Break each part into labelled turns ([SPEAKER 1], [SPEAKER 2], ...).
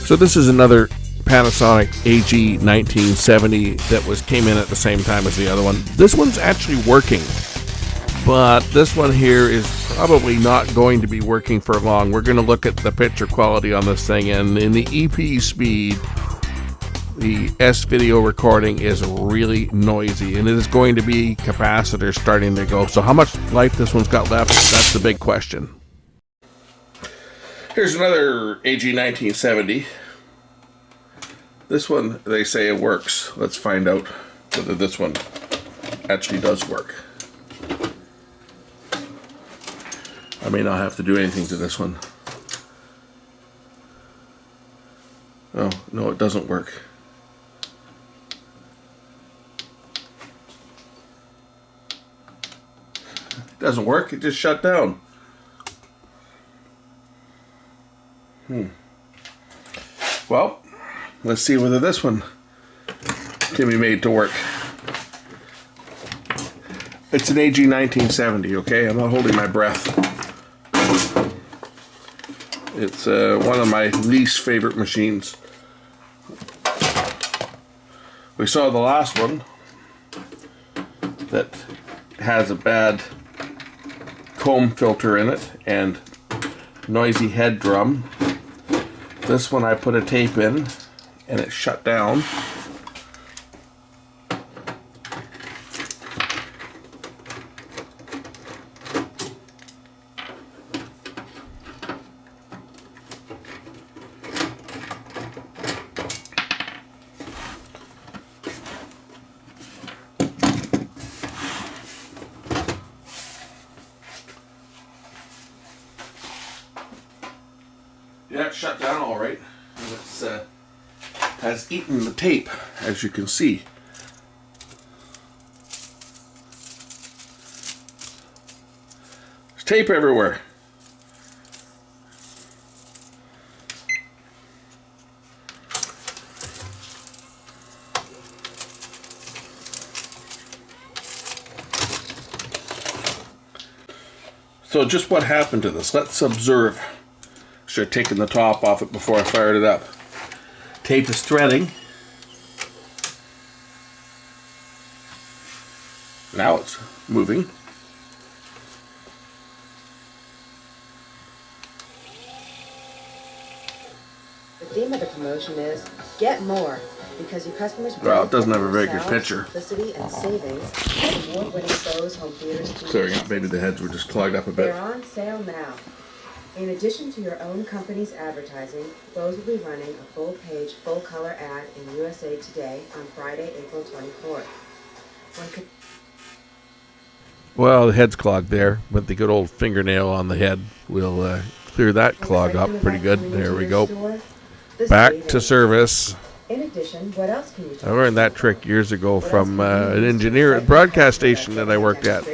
[SPEAKER 1] So this is another Panasonic AG1970 that came in at the same time as the other one. This one's actually working, but this one here is probably not going to be working for long. We're going to look at the picture quality on this thing, and in the EP speed, the S video recording is really noisy, and it is going to be capacitor starting to go. So how much life this one's got left, that's the big question. Here's another AG1970. This one, they say it works. Let's find out whether this one actually does work. I may not have to do anything to this one. Oh, no, it doesn't work. It doesn't work, it just shut down. Well, let's see whether this one can be made to work. It's an AG1970, okay? I'm not holding my breath. It's one of my least favorite machines. We saw the last one that has a bad comb filter in it and noisy head drum. This one I put a tape in and it shut down. Yeah, it shut down all right. And it's has eaten the tape, as you can see. There's tape everywhere. So just what happened to this? Let's observe. Should have taken the top off it before I fired it up. Tape is threading. Now it's moving.
[SPEAKER 2] The theme of the promotion is get more, because your customers.
[SPEAKER 1] Well, it doesn't have a very good picture.
[SPEAKER 2] Simplicity and savings. Award-winning shows, home theaters.
[SPEAKER 1] Clearing out. Maybe the heads were just clogged up a bit.
[SPEAKER 2] They're on sale now. In addition to your own company's advertising, Bose will be running a full-page, full-color ad in USA Today on Friday, April 24th.
[SPEAKER 1] Well, the head's clogged there, but the good old fingernail on the head will clear that clog up pretty good. There we go. Back to service.
[SPEAKER 2] In addition, what else can you
[SPEAKER 1] I learned that trick years ago from an engineer at a broadcast station that I worked at.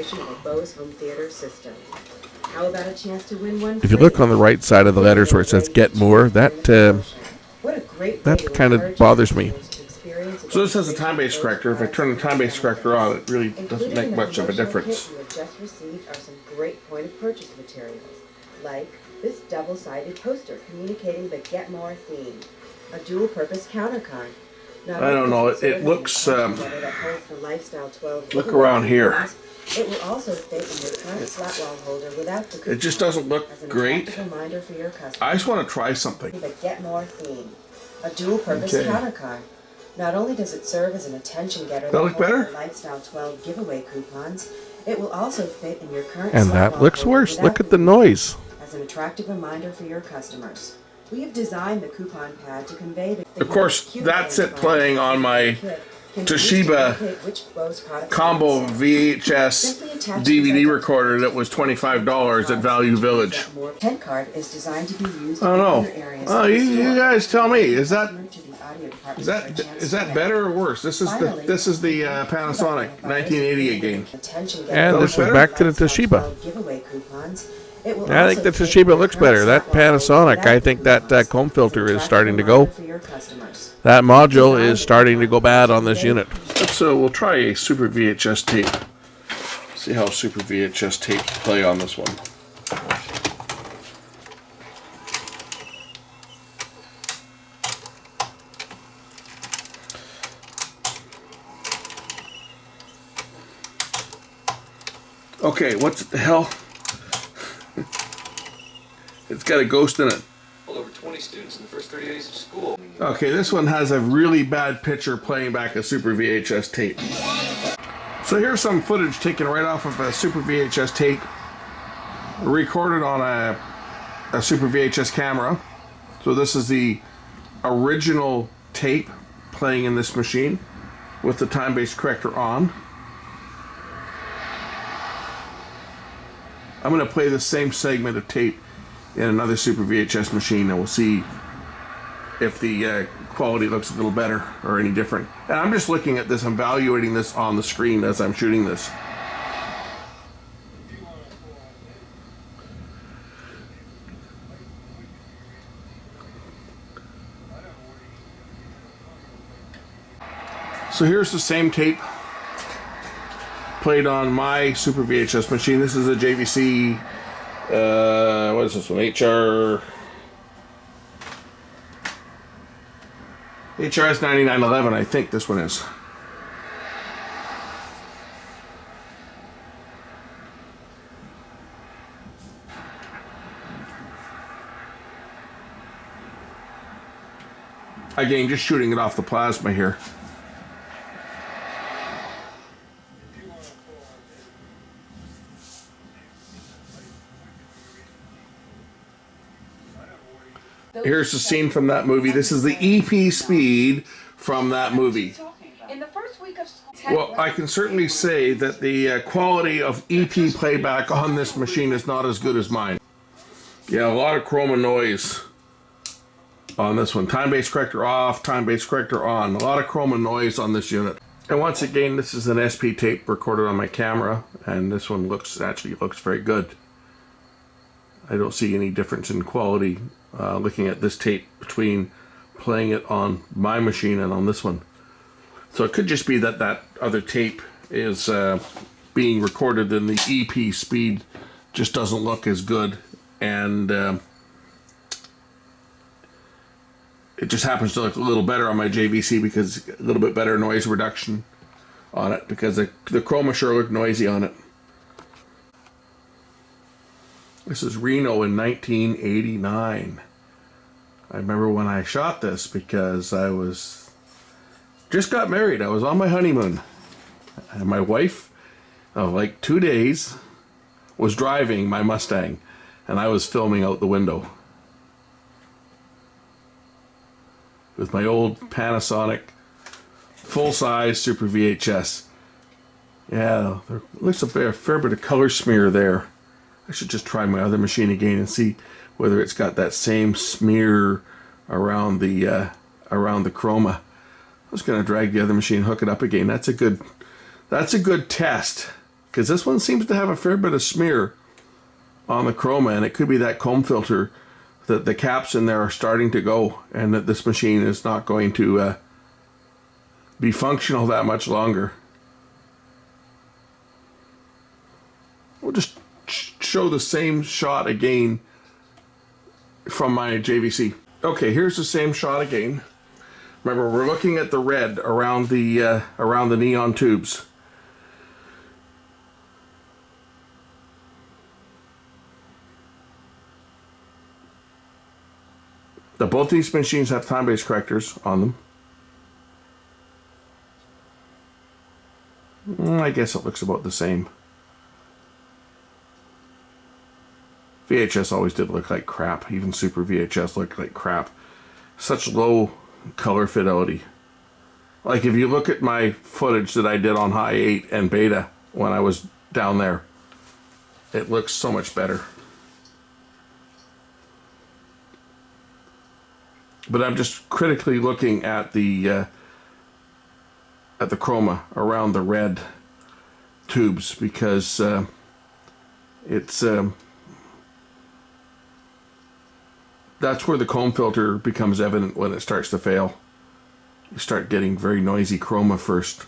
[SPEAKER 2] How about a chance to win one?
[SPEAKER 1] If you look on the right side of the letters where it says "Get More," that kind of bothers me. So this has a time-based corrector. If I turn the time-based corrector on, it really doesn't make much of a difference.
[SPEAKER 2] You have just received are some great point-of-purchase materials, like this double-sided poster communicating the Get More theme, a dual-purpose counter card.
[SPEAKER 1] I don't know. It looks. Look around here.
[SPEAKER 2] It will also fit in your current flat wall holder without the.
[SPEAKER 1] It just doesn't look great.
[SPEAKER 2] Reminder for your customers.
[SPEAKER 1] I just want to try something.
[SPEAKER 2] The Get More theme, a dual-purpose counter card. Not only does it serve as an attention getter
[SPEAKER 1] that look better?
[SPEAKER 2] Lifestyle 12 giveaway coupons, it will also fit in your current.
[SPEAKER 1] And that looks worse. Look at the noise.
[SPEAKER 2] As an attractive reminder for your customers. We have designed the coupon pad to convey the.
[SPEAKER 1] Of course, that's it playing on my Toshiba combo VHS DVD recorder that was $25 at Value Village.
[SPEAKER 2] Tent card is designed to be used.
[SPEAKER 1] I don't know. Oh, you guys tell me. Is that better or worse? This is the Panasonic 1980 again. And this is back to the Toshiba. I think the Toshiba looks better. That Panasonic, I think that comb filter is starting to go. That module is starting to go bad on this unit. So we'll try a Super VHS tape. See how Super VHS tapes play on this one. Okay, what the hell? It's got a ghost in it.
[SPEAKER 3] Well, over 20 students in the first 30 days of school.
[SPEAKER 1] Okay, this one has a really bad picture playing back a Super VHS tape. So here's some footage taken right off of a Super VHS tape, recorded on a Super VHS camera. So this is the original tape playing in this machine with the time-based corrector on. I'm going to play the same segment of tape in another Super VHS machine, and we'll see if the quality looks a little better or any different. And I'm just looking at this, I'm evaluating this on the screen as I'm shooting this. So here's the same tape played on my Super VHS machine. This is a JVC, what is this one? HRS 9911, I think this one is. Again, just shooting it off the plasma here. Here's the scene from that movie. This is the EP speed from that movie.
[SPEAKER 2] In the first week of school.
[SPEAKER 1] Well, I can certainly say that the quality of EP playback on this machine is not as good as mine. Yeah, a lot of chroma noise on this one. Time-based corrector off, time-based corrector on. A lot of chroma noise on this unit. And once again, this is an SP tape recorded on my camera, and this one actually looks very good. I don't see any difference in quality looking at this tape between playing it on my machine and on this one. So it could just be that that other tape is being recorded and the EP speed just doesn't look as good, and it just happens to look a little better on my JVC because a little bit better noise reduction on it, because the chroma sure looked noisy on it. This is Reno in 1989. I remember when I shot this because I just got married. I was on my honeymoon. And my wife, of like 2 days, was driving my Mustang, and I was filming out the window with my old Panasonic full-size Super VHS. Yeah, there looks a fair bit of color smear there. I should just try my other machine again and see whether it's got that same smear around the chroma. I was going to drag the other machine, hook it up again. That's a good test, because this one seems to have a fair bit of smear on the chroma, and it could be that comb filter that the caps in there are starting to go, and that this machine is not going to be functional that much longer. We'll just show the same shot again from my JVC. Okay, here's the same shot again. Remember, we're looking at the red around the neon tubes. Both these machines have time-based correctors on them. I guess it looks about the same. VHS always did look like crap. Even Super VHS looked like crap. Such low color fidelity. Like if you look at my footage that I did on high 8 and beta when I was down there, it looks so much better. But I'm just critically looking at the chroma around the red tubes, because it's that's where the comb filter becomes evident when it starts to fail. You start getting very noisy chroma first.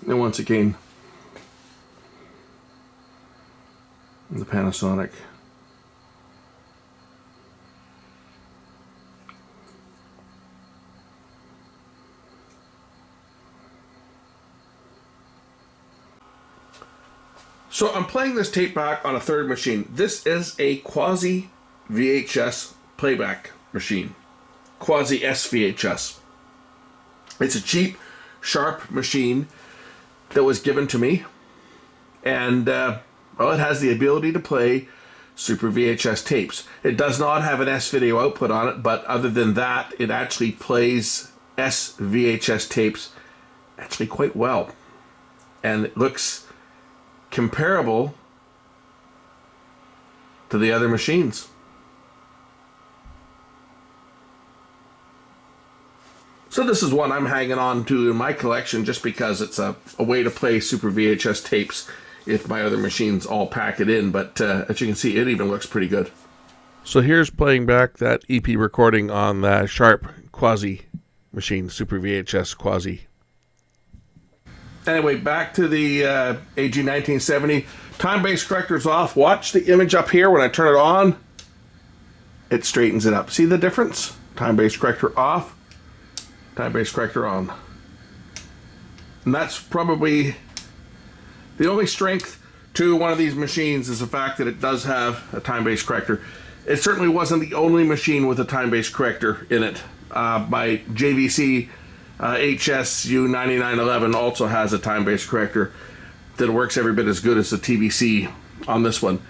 [SPEAKER 1] And once again, the Panasonic. So I'm playing this tape back on a third machine. This is a Quasi-VHS playback machine. Quasi-SVHS. It's a cheap, sharp machine that was given to me. And, well, it has the ability to play Super VHS tapes. It does not have an S-video output on it, but other than that, it actually plays SVHS tapes actually quite well. And it looks comparable to the other machines. So this is one I'm hanging on to in my collection just because it's a way to play Super VHS tapes if my other machines all pack it in. But as you can see, it even looks pretty good. So here's playing back that EP recording on the Sharp Quasi machine, Super VHS Quasi. Anyway, back to the AG1970. Time-based corrector's off. Watch the image up here. When I turn it on, it straightens it up. See the difference? Time-based corrector off. Time-based corrector on. And that's probably the only strength to one of these machines is the fact that it does have a time-based corrector. It certainly wasn't the only machine with a time-based corrector in it. My JVC HSU1970 also has a time-based corrector that works every bit as good as the TBC on this one.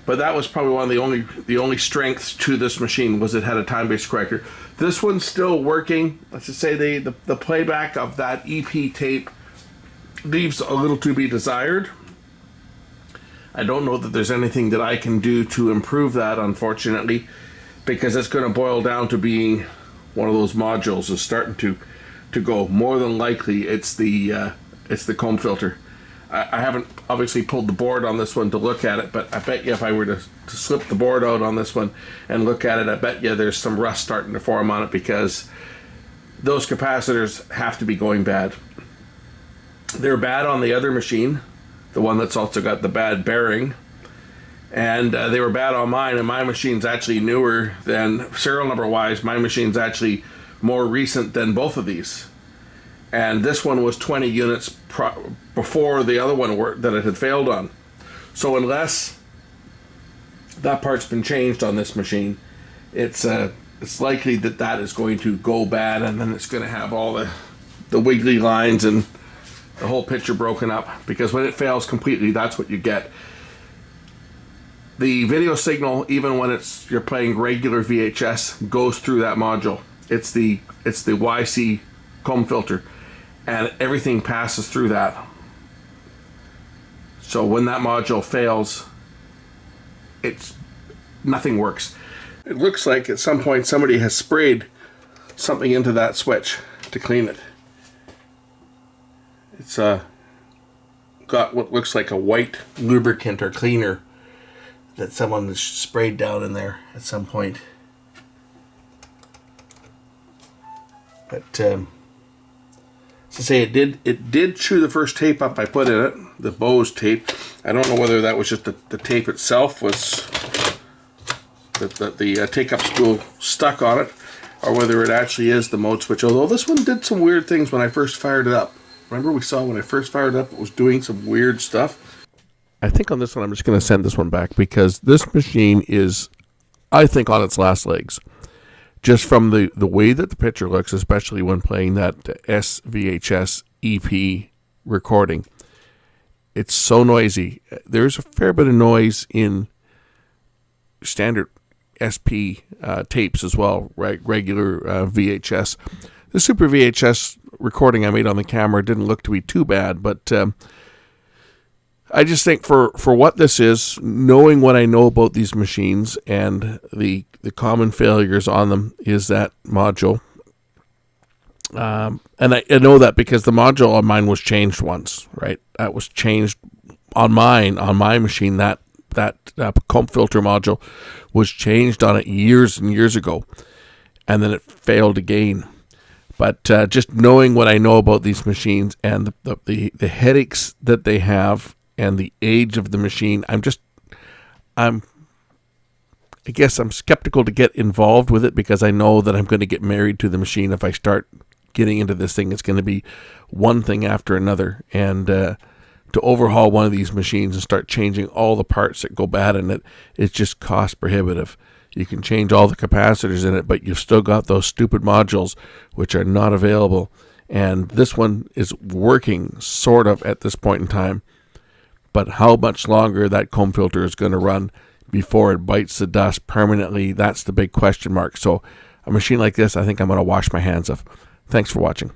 [SPEAKER 1] But that was probably one of the only strengths to this machine was it had a time-based corrector. This one's still working. Let's just say the playback of that EP tape leaves a little to be desired. I don't know that there's anything that I can do to improve that, unfortunately, because it's going to boil down to being one of those modules is starting to go. More than likely, it's the comb filter. I haven't obviously pulled the board on this one to look at it, but I bet you if I were to slip the board out on this one and look at it, I bet you there's some rust starting to form on it because those capacitors have to be going bad. They're bad on the other machine, the one that's also got the bad bearing, and they were bad on mine, and my machine's actually newer than, serial number wise, my machine's actually more recent than both of these. And this one was 20 units before the other one that it had failed on. So unless that part's been changed on this machine, it's likely that is going to go bad, and then it's going to have all the wiggly lines and the whole picture broken up, because when it fails completely, that's what you get. The video signal, even when you're playing regular VHS, goes through that module. It's the YC comb filter, and everything passes through that. So when that module fails, nothing works. It looks like at some point somebody has sprayed something into that switch to clean it. It's got what looks like a white lubricant or cleaner that someone has sprayed down in there at some point. But to say it did chew the first tape up I put in it, the Bose tape. I don't know whether that was just the tape itself was the take-up spool stuck on it, or whether it actually is the mode switch. Although this one did some weird things when I first fired it up. Remember we saw when I first fired it up, it was doing some weird stuff. I think on this one I'm just going to send this one back because this machine is, I think, on its last legs. Just from the way that the picture looks, especially when playing that SVHS EP recording. It's so noisy. There's a fair bit of noise in standard SP tapes as well, right? Regular VHS. The Super VHS recording I made on the camera didn't look to be too bad, but I just think for what this is, knowing what I know about these machines and the common failures on them is that module. And I know that because the module on mine was changed once, right? That was changed on my machine. That comb filter module was changed on it years and years ago, and then it failed again. But just knowing what I know about these machines and the headaches that they have and the age of the machine, I guess I'm skeptical to get involved with it because I know that I'm going to get married to the machine. If I start getting into this thing, it's going to be one thing after another. And to overhaul one of these machines and start changing all the parts that go bad in it, it's just cost prohibitive. You can change all the capacitors in it, but you've still got those stupid modules which are not available. And this one is working sort of at this point in time. But how much longer that comb filter is going to run before it bites the dust permanently, that's the big question mark. So a machine like this, I think I'm going to wash my hands of. Thanks for watching.